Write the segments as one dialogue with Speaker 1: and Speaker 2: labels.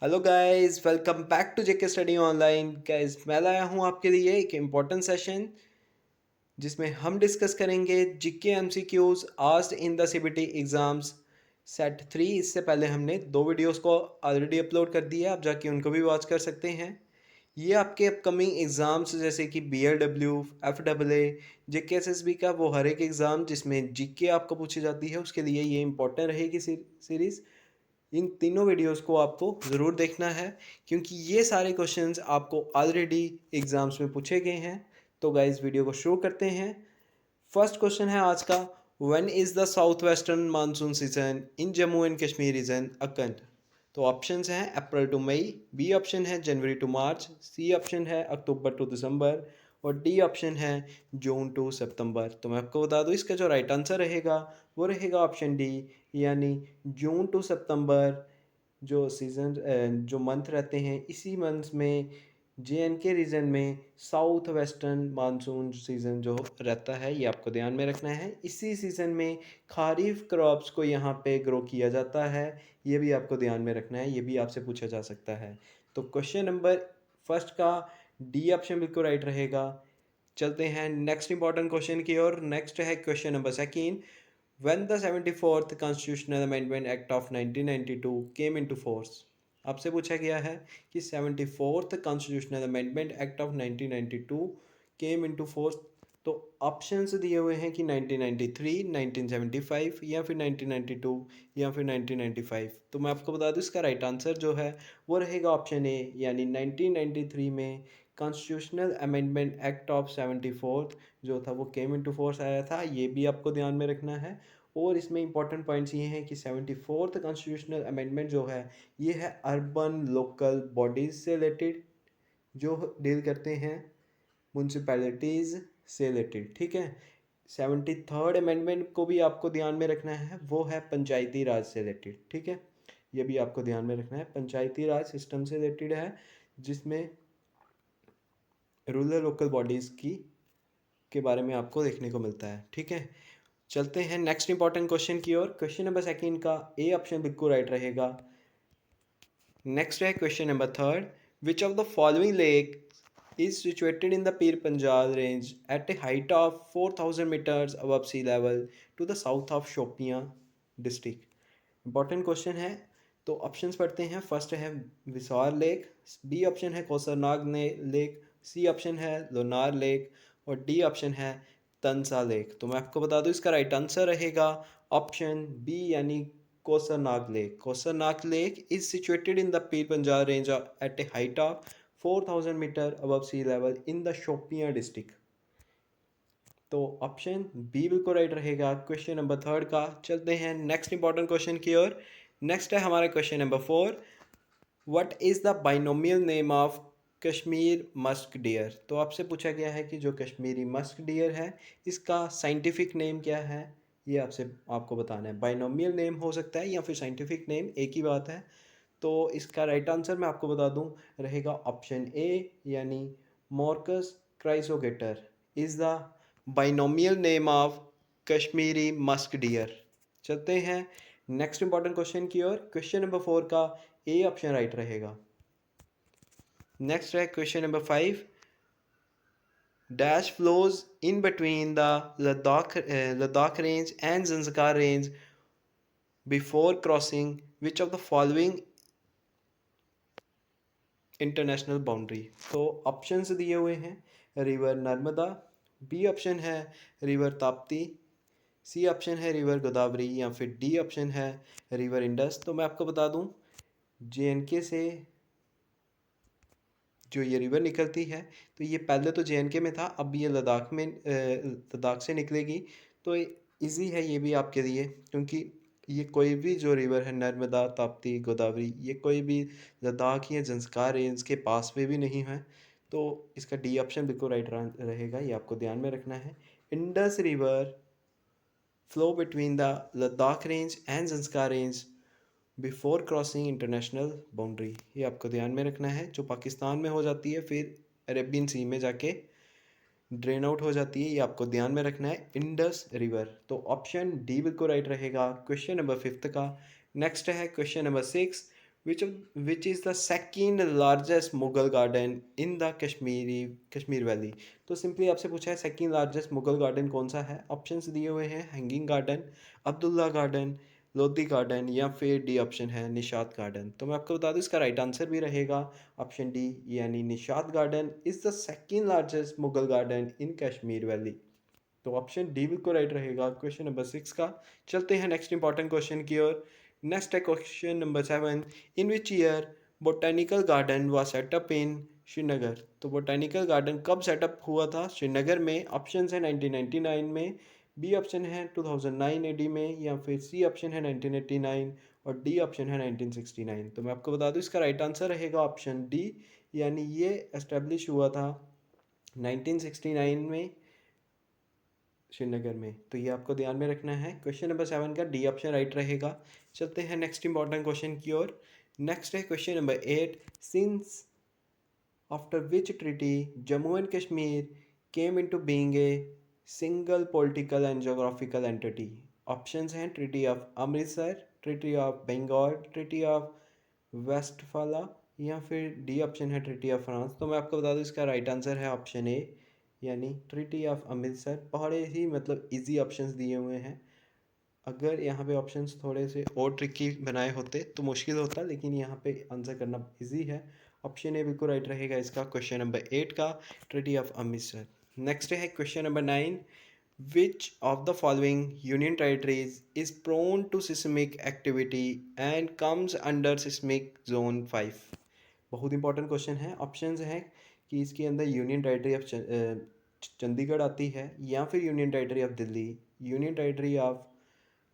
Speaker 1: Hello guys, welcome back to JK study online. Guys, मैं लाया हूँ आपके लिए एक इम्पॉर्टेंट सेशन जिसमें हम डिस्कस करेंगे GK MCQs asked in the CBT exams set 3। इससे पहले हमने दो वीडियोस को ऑलरेडी अपलोड कर दिया, आप जाके उनको भी वॉच कर सकते हैं। ये आपके अपकमिंग एग्ज़ाम्स जैसे कि BLW, FAA, JKSSB का वो हर एक एग्ज़ाम जिसमें जीके आपको पूछी जाती है उसके लिए ये इम्पोर्टेंट रहेगी सीरीज़। इन तीनों वीडियोस को आपको ज़रूर देखना है क्योंकि ये सारे क्वेश्चंस आपको ऑलरेडी एग्ज़ाम्स में पूछे गए हैं। तो गाइस, वीडियो को शुरू करते हैं। फर्स्ट क्वेश्चन है आज का, when is the south western monsoon season in Jammu and Kashmir region अकंड। तो ऑप्शंस हैं April to May, B option है January to March, C option है अक्टूबर टू दिसंबर और डी ऑप्शन है जून टू सितंबर। तो मैं आपको बता दूं इसका जो राइट आंसर रहेगा वो रहेगा ऑप्शन डी, यानी जून टू सितंबर। जो सीज़न जो मंथ रहते हैं इसी मंथ में JNK रीजन में साउथ वेस्टर्न मानसून सीज़न जो रहता है ये आपको ध्यान में रखना है। इसी सीज़न में खारिफ क्रॉप्स को यहाँ पे ग्रो किया जाता है, ये भी आपको ध्यान में रखना है, ये भी आपसे पूछा जा सकता है। तो क्वेश्चन नंबर फर्स्ट का डी ऑप्शन बिल्कुल राइट रहेगा। चलते हैं नेक्स्ट इंपॉर्टेंट क्वेश्चन की ओर। नेक्स्ट है question number second, when the 74th Constitutional Amendment Act of 1992 came into force। आपसे पूछा गया है कि 74th Constitutional Amendment Act of 1992 came into force। तो ऑप्शंस दिए हुए हैं कि 1993, 1975 या फिर 1992 या फिर 1995। तो मैं आपको बता दूं इसका राइट आंसर जो है वो रहेगा ऑप्शन ए, यानी 1993 में कॉन्स्टिट्यूशनल अमेंडमेंट एक्ट ऑफ 74 जो था वो केम इनटू फोर्स आया था। ये भी आपको ध्यान में रखना है। और इसमें इंपॉर्टेंट पॉइंट्स ये हैं कि 74th कॉन्स्टिट्यूशनल अमेंडमेंट जो है ये है अर्बन लोकल बॉडीज़ से रिलेटेड, जो डील करते हैं म्यूनसिपैलिटीज़ से रिलेटेड। ठीक है। 73rd अमेंडमेंट को भी आपको ध्यान में रखना है, वो है पंचायती राज से रिलेटेड। ठीक है, ये भी आपको ध्यान में रखना है, पंचायती राज सिस्टम से रिलेटेड है जिसमें रूरल लोकल बॉडीज़ की के बारे में आपको देखने को मिलता है। ठीक है, चलते हैं नेक्स्ट इंपॉर्टेंट क्वेश्चन की ओर। क्वेश्चन नंबर सेकंड का ए ऑप्शन बिल्कुल राइट रहेगा। नेक्स्ट है question number third, which of the following lake is situated in the Pir Panjal range at a height of 4000 metres above sea level to the south of Shopian district. Important question है। तो options पढ़ते हैं। First है विसार lake, B option है कोसरनाग lake, C option है Lonar lake और D option है तनसा लेक। तो मैं आपको बता दूं इसका राइट आंसर रहेगा ऑप्शन बी, यानी Kousarnag lake. Kousarnag lake is situated in the Pir Panjal range at a height of 4000 metre above sea level in the Shopian district. तो ऑप्शन बी बिल्कुल राइट रहेगा क्वेश्चन नंबर थर्ड का। चलते हैं नेक्स्ट इंपॉर्टेंट क्वेश्चन की ओर। नेक्स्ट है हमारा question number four, what is the binomial name of Kashmir musk deer. तो आपसे पूछा गया है कि जो कश्मीरी मस्क डियर है इसका साइंटिफिक नेम क्या है, ये आपको बताना है। बाइनोमियल नेम हो सकता है या फिर साइंटिफिक नेम, एक ही बात है। तो इसका राइट आंसर मैं आपको बता दूं रहेगा ऑप्शन ए, यानी Moschus chrysogaster is the binomial name of Kashmiri musk deer. चलते हैं नेक्स्ट इंपॉर्टेंट क्वेश्चन की ओर। क्वेश्चन नंबर फोर का ए ऑप्शन राइट रहेगा। नेक्स्ट है question number five, dash flows in between the Ladakh range and Zanskar range before crossing which of the following international boundary. तो options दिए हुए हैं रिवर नर्मदा, बी ऑप्शन है river Tapti, सी option है river Godavari या फिर डी ऑप्शन है रिवर इंडस। तो मैं आपको बता दूं JNK से जो ये रिवर निकलती है तो ये पहले तो JNK में था, अब ये लद्दाख में लद्दाख से निकलेगी। तो इजी है ये भी आपके लिए, क्योंकि ये कोई भी जो रिवर है नर्मदा ताप्ती गोदावरी ये कोई भी लद्दाख या जंस्कार रेंज के पास में भी नहीं है। तो इसका डी ऑप्शन बिल्कुल राइट रहेगा, ये आपको ध्यान में रखना है। Indus river flow between the Ladakh range and Zanskar range before crossing international boundary, ये आपको ध्यान में रखना है। जो पाकिस्तान में हो जाती है फिर अरेबियन सी में जाके ड्रेन आउट हो जाती है, ये आपको ध्यान में रखना है इंडस रिवर। तो ऑप्शन डी बिल्कुल राइट रहेगा क्वेश्चन नंबर फिफ्थ का। नेक्स्ट है question number six, which is the second largest Mughal garden in the Kashmir valley. तो सिंपली आपसे पूछा है सेकेंड लार्जेस्ट मुगल गार्डन कौन सा है। ऑप्शंस दिए हुए हैं hanging garden, Abdullah garden, Lodhi garden या फिर डी ऑप्शन है निशात गार्डन। तो मैं आपको बता दूं इसका राइट आंसर भी रहेगा ऑप्शन डी, यानी Nishat garden is the second largest Mughal garden in Kashmir valley. तो ऑप्शन डी बिल्कुल राइट रहेगा क्वेश्चन नंबर 6 का। चलते हैं नेक्स्ट इंपॉर्टेंट क्वेश्चन की ओर। नेक्स्ट है question number 7, in which year botanical garden was set up in Srinagar. तो बोटेनिकल गार्डन कब सेटअप हुआ था श्रीनगर में। ऑप्शन है 1999 में, बी ऑप्शन है 2009 एडी में, या फिर सी ऑप्शन है 1989 और डी ऑप्शन है 1969। तो मैं आपको बता दूं इसका राइट आंसर रहेगा ऑप्शन डी, यानी ये एस्टेब्लिश हुआ था 1969 में श्रीनगर में। तो ये आपको ध्यान में रखना है। क्वेश्चन नंबर 7 का डी ऑप्शन राइट रहेगा। चलते हैं नेक्स्ट इंपॉर्टेंट क्वेश्चन की ओर। नेक्स्ट है question number 8, since after which treaty Jammu and Kashmir came into being a single political and geographical entity. Options हैं treaty of Amritsar, treaty of Bengal, treaty of Westphalia या फिर D option है ट्रीटी ऑफ फ्रांस। तो मैं आपको बता दूं इसका राइट आंसर है ऑप्शन ए, यानी ट्रीटी ऑफ अमृतसर। बड़े ही मतलब इजी ऑप्शंस दिए हुए हैं। अगर यहाँ पे ऑप्शंस थोड़े से और ट्रिकी बनाए होते तो मुश्किल होता, लेकिन यहाँ पे आंसर करना इजी है। ऑप्शन ए बिल्कुल राइट रहेगा इसका क्वेश्चन नंबर 8 का, ट्रीटी ऑफ अमृतसर। नेक्स्ट है question number 9, which of the following union territories is prone to seismic activity and comes under seismic zone 5। बहुत इंपॉर्टेंट क्वेश्चन है। ऑप्शंस हैं कि इसके अंदर यूनियन टेरिटरी ऑफ चंडीगढ़ आती है, या फिर union territory of Delhi, union territory of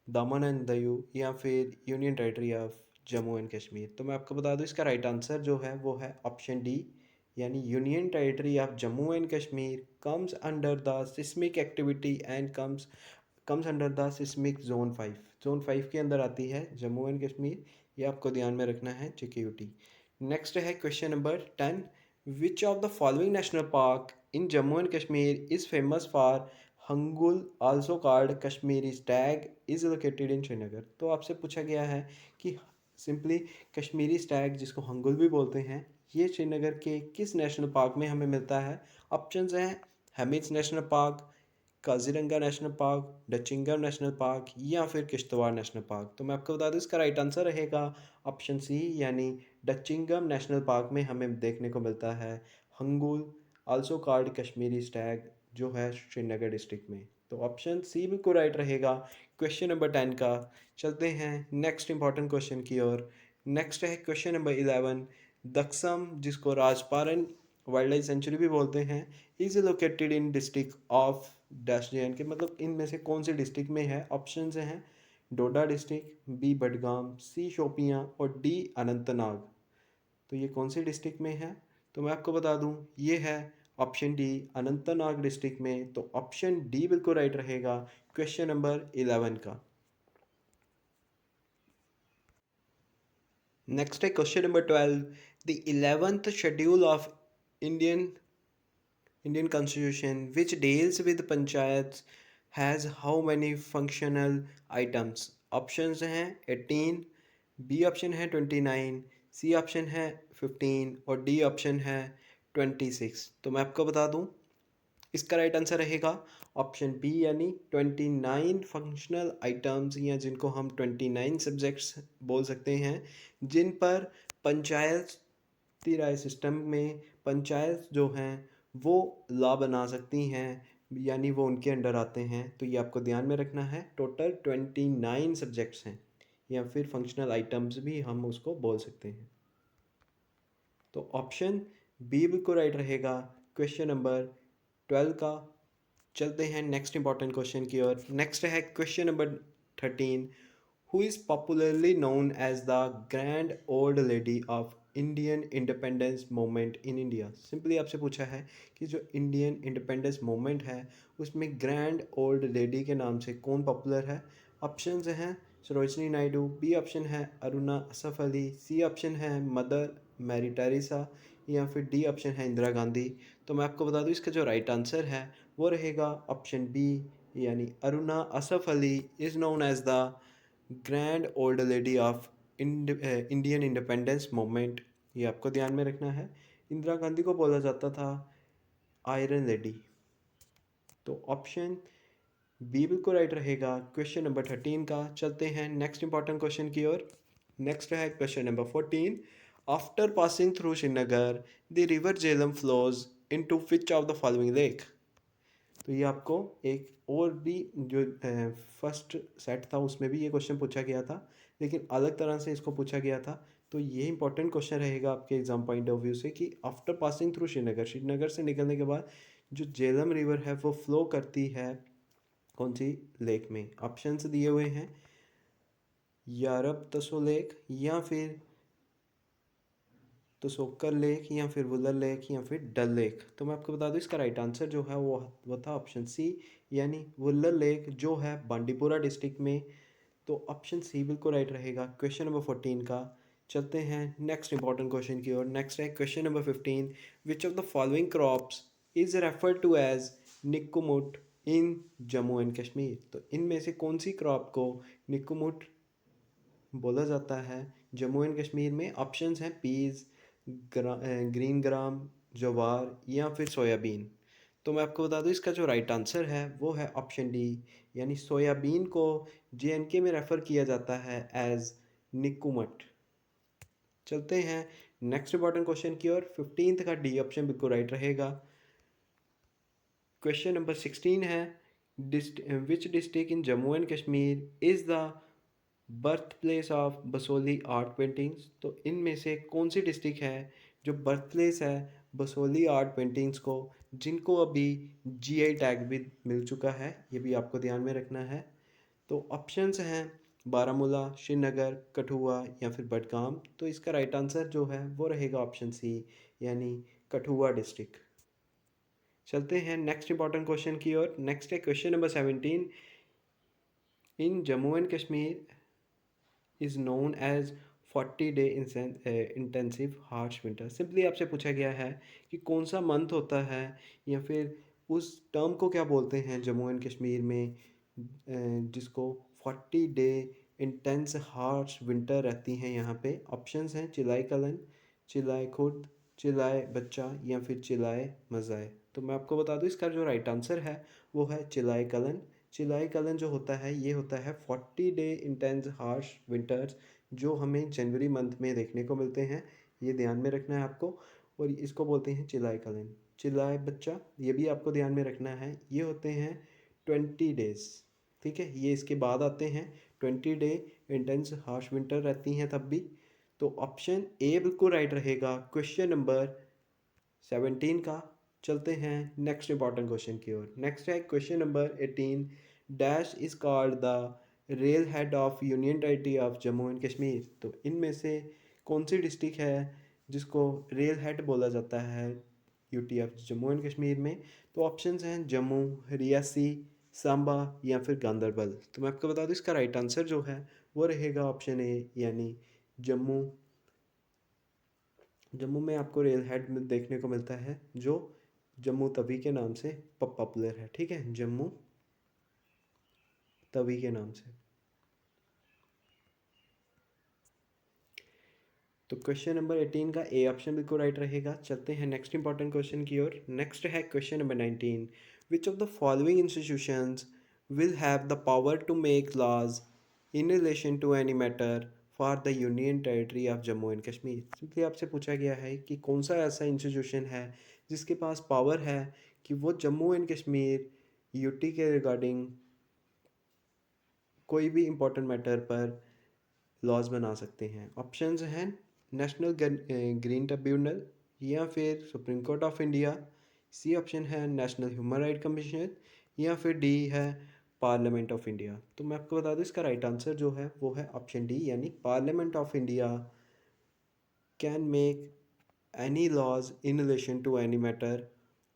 Speaker 1: दामन एंड दयू, या फिर union territory of Jammu and Kashmir. तो मैं आपको बता दूं इसका राइट आंसर जो है वो है ऑप्शन डी, यानी union territory of Jammu and Kashmir comes under the seismic activity and comes under the seismic zone 5। Zone 5 के अंदर आती है जम्मू एंड कश्मीर। ये आपको ध्यान में रखना है JKUT। नेक्स्ट है question number 10, which of the following national park in Jammu and Kashmir is famous for hangul also called Kashmiri Stag is located in Srinagar. तो आपसे पूछा गया है कि सिंपली कश्मीरी स्टैग जिसको हंगुल भी बोलते हैं, ये श्रीनगर के किस नेशनल पार्क में हमें मिलता है। ऑप्शंस हैं Hemis national park, Kaziranga national park, Dachigam national park या फिर किश्तवाड़ नेशनल पार्क। तो मैं आपको बता दूं इसका राइट आंसर रहेगा ऑप्शन सी, यानी डचिंगम नेशनल पार्क में हमें देखने को मिलता है hangul also called Kashmiri Stag, जो है श्रीनगर डिस्ट्रिक्ट में। तो ऑप्शन सी बिल्कुल राइट रहेगा क्वेश्चन नंबर 10 का। चलते हैं नेक्स्ट इंपॉर्टेंट क्वेश्चन की ओर। नेक्स्ट है क्वेश्चन नंबर 11, दक्षम जिसको राजपारन वाइल्ड लाइफ सेंचुरी भी बोलते हैं, is located in district of dash JNK। मतलब इनमें से कौन से डिस्ट्रिक्ट में है। ऑप्शन हैं डोडा डिस्ट्रिक्ट, बी बडगाम, सी शोपियाँ और डी अनंतनाग। तो ये कौन से डिस्ट्रिक्ट में है। तो मैं आपको बता दूं ये है ऑप्शन डी अनंतनाग डिस्ट्रिक्ट में। तो ऑप्शन डी बिल्कुल राइट रहेगा क्वेश्चन नंबर 11 का। नेक्स्ट है question number 12, the 11th schedule of Indian Indian Constitution, which deals with panchayats, has how many functional items? Options हैं 18, B ऑप्शन है 29, C ऑप्शन है 15 और D ऑप्शन है 26। तो मैं आपको बता दूं इसका राइट आंसर रहेगा ऑप्शन बी, यानी 29 फंक्शनल आइटम्स, या जिनको हम 29 सब्जेक्ट्स बोल सकते हैं, जिन पर पंचायत राय सिस्टम में पंचायत जो हैं वो लॉ बना सकती हैं, यानी वो उनके अंडर आते हैं। तो ये आपको ध्यान में रखना है। टोटल 29 सब्जेक्ट्स हैं, या फिर फंक्शनल आइटम्स भी हम उसको बोल सकते हैं। तो ऑप्शन बी बिल्कुल राइट रहेगा क्वेश्चन नंबर 12 का। चलते हैं नेक्स्ट इंपॉर्टेंट क्वेश्चन की ओर। नेक्स्ट है question number 13, who is popularly known as the grand old lady of Indian independence movement in India. सिंपली आपसे पूछा है कि जो इंडियन इंडिपेंडेंस मूवमेंट है उसमें ग्रैंड ओल्ड लेडी के नाम से कौन पॉपुलर है। ऑप्शंस हैं सरोजनी नायडू, बी ऑप्शन है अरुणा असफ अली, सी ऑप्शन है मदर मैरी टेरेसा या फिर डी ऑप्शन है इंदिरा गांधी। तो मैं आपको बता दूं इसका जो राइट आंसर है वो रहेगा ऑप्शन बी, यानी Aruna Asaf Ali is known as the grand old lady of Indian independence movement, ये आपको ध्यान में रखना है। इंदिरा गांधी को बोला जाता था आयरन लेडी। तो ऑप्शन बी बिल्कुल राइट रहेगा क्वेश्चन नंबर 13 का। चलते हैं नेक्स्ट इंपॉर्टेंट क्वेश्चन की ओर। नेक्स्ट है question number 14। After passing through Srinagar the river Jhelum flows into which of the following lake. तो ये आपको एक और भी जो फर्स्ट सेट था उसमें भी ये क्वेश्चन पूछा गया था, लेकिन अलग तरह से इसको पूछा गया था। तो ये इंपॉर्टेंट क्वेश्चन रहेगा आपके एग्जाम पॉइंट ऑफ व्यू से कि after passing through Srinagar, Srinagar से निकलने के बाद जो झेलम रिवर है वो फ्लो करती है कौन सी लेक में। ऑप्शंस दिए हुए हैं यारब तसो लेक, या फिर तो सोक्कर लेक, या फिर वुलर लेक, या फिर डल लेक। तो मैं आपको बता दूं इसका राइट आंसर जो है वो था ऑप्शन सी, यानी वुलर लेक जो है बांडीपुरा डिस्ट्रिक्ट में। तो ऑप्शन सी बिल्कुल राइट रहेगा क्वेश्चन नंबर 14 का। चलते हैं नेक्स्ट इंपॉर्टेंट क्वेश्चन की ओर। नेक्स्ट है question number 15। Which of the following crops is referred to as निकुमुट इन जम्मू एंड कश्मीर। तो इनमें से कौन सी क्रॉप को निकुमुट बोला जाता है जम्मू एंड कश्मीर में। ऑप्शंस हैं पीज, ग्रीन ग्राम, ज्वार, या फिर सोयाबीन। तो मैं आपको बता दूं इसका जो राइट आंसर है वो है ऑप्शन डी, यानी सोयाबीन को JNK में रेफ़र किया जाता है एज निकुमट। चलते हैं नेक्स्ट इंपॉर्टेंट क्वेश्चन की ओर। 15th का डी ऑप्शन बिल्कुल राइट रहेगा। क्वेश्चन नंबर 16 है which district in Jammu and Kashmir is the birth place of Basoli art paintings. तो इनमें से कौन सी डिस्ट्रिक्ट है जो बर्थ प्लेस है बसोली आर्ट पेंटिंग्स को, जिनको अभी GI टैग भी मिल चुका है, ये भी आपको ध्यान में रखना है। तो ऑप्शंस हैं बारामूला, श्रीनगर, कठुआ, या फिर बडगाम। तो इसका राइट आंसर जो है वो रहेगा ऑप्शन सी, यानी कठुआ डिस्ट्रिक्ट। चलते हैं नेक्स्ट इंपॉर्टेंट क्वेश्चन की ओर। नेक्स्ट है question number 17। In Jammu and Kashmir is known as 40 day intensive harsh winter. सिंपली आपसे पूछा गया है कि कौन सा मंथ होता है, या फिर उस टर्म को क्या बोलते हैं जम्मू एंड कश्मीर में जिसको 40 डे इंटेंस हार्श विंटर रहती हैं यहाँ पे। ऑप्शंस हैं चिलाए कलन, चिलाए खुर्द, चिलाए बच्चा, या फिर चिलाए मज़ाए। तो मैं आपको बता दूँ इसका जो राइट आंसर है वो है चिलाए कलन। चिलाई कलन जो होता है ये होता है 40 डे इंटेंस हार्श विंटर्स, जो हमें जनवरी मंथ में देखने को मिलते हैं। ये ध्यान में रखना है आपको। और इसको बोलते हैं चिलाई कलन। चिलाई बच्चा ये भी आपको ध्यान में रखना है, ये होते हैं 20 डेज। ठीक है, ये इसके बाद आते हैं। 20 डे इंटेंस हार्श विंटर रहती हैं तब भी। तो ऑप्शन ए बिल्कुल राइट रहेगा क्वेश्चन नंबर 17 का। चलते हैं नेक्स्ट इंपॉर्टेंट क्वेश्चन की ओर। नेक्स्ट है question number 18। Dash is called the rail head of union territory of Jammu and Kashmir. तो इनमें से कौन सी डिस्ट्रिक्ट है जिसको रेल हेड बोला जाता है UT of Jammu and Kashmir में। तो ऑप्शंस हैं जम्मू, रियासी, सांबा, या फिर गांदरबल। तो मैं आपको बता दूँ इसका राइट आंसर जो है वो रहेगा ऑप्शन ए, यानी जम्मू। जम्मू में आपको रेल हेड में देखने को मिलता है जो जम्मू तवी के नाम से पॉपुलर है। ठीक है, जम्मू तवी के नाम से। तो क्वेश्चन नंबर 18 का ए ऑप्शन बिल्कुल राइट रहेगा। चलते हैं नेक्स्ट इंपॉर्टेंट क्वेश्चन की ओर। नेक्स्ट है question number 19। Which of the following institutions will have the power to make laws in relation to any matter for the union territory of Jammu and Kashmir. सिंपली आपसे पूछा गया है कि कौन सा ऐसा इंस्टीट्यूशन है जिसके पास पावर है कि वो जम्मू एंड कश्मीर यूटी के रिगार्डिंग कोई भी इम्पोर्टेंट मैटर पर लॉज बना सकते हैं। ऑप्शंस हैं नेशनल ग्रीन ट्रिब्यूनल, या फिर supreme court of India. C option है नेशनल ह्यूमन राइट कमीशन, या फिर डी है पार्लियामेंट ऑफ इंडिया। तो मैं आपको बता दूं इसका राइट आंसर जो है वो है ऑप्शन डी, यानी parliament of India can make any laws in relation to any matter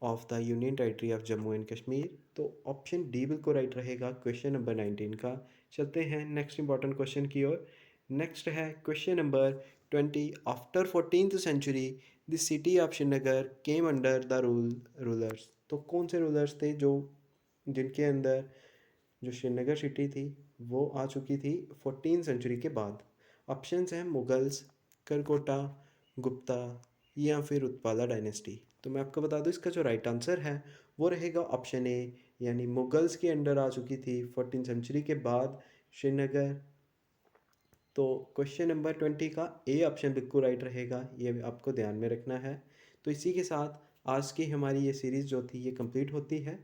Speaker 1: of the union territory of Jammu and Kashmir. तो ऑप्शन डी बिल्कुल राइट रहेगा क्वेश्चन नंबर 19 का। चलते हैं नेक्स्ट इंपॉर्टेंट क्वेश्चन की ओर। नेक्स्ट है question number 20। After 14th century the city of Srinagar came under the rulers. तो कौन से रूलर्स थे जो जिनके अंदर जो श्रीनगर सिटी थी वो आ चुकी थी 14th सेंचुरी के बाद। ऑप्शंस हैं मुगल्स, करकोटा, गुप्ता या फिर उत्पाला डायनेस्टी। तो मैं आपको बता दूं इसका जो राइट आंसर है वो रहेगा ऑप्शन ए, यानी मुगल्स के अंडर आ चुकी थी 14 सेंचुरी के बाद श्रीनगर। तो क्वेश्चन नंबर 20 का ए ऑप्शन बिल्कुल राइट रहेगा, ये आपको ध्यान में रखना है। तो इसी के साथ आज की हमारी ये सीरीज़ जो थी ये कंप्लीट होती है।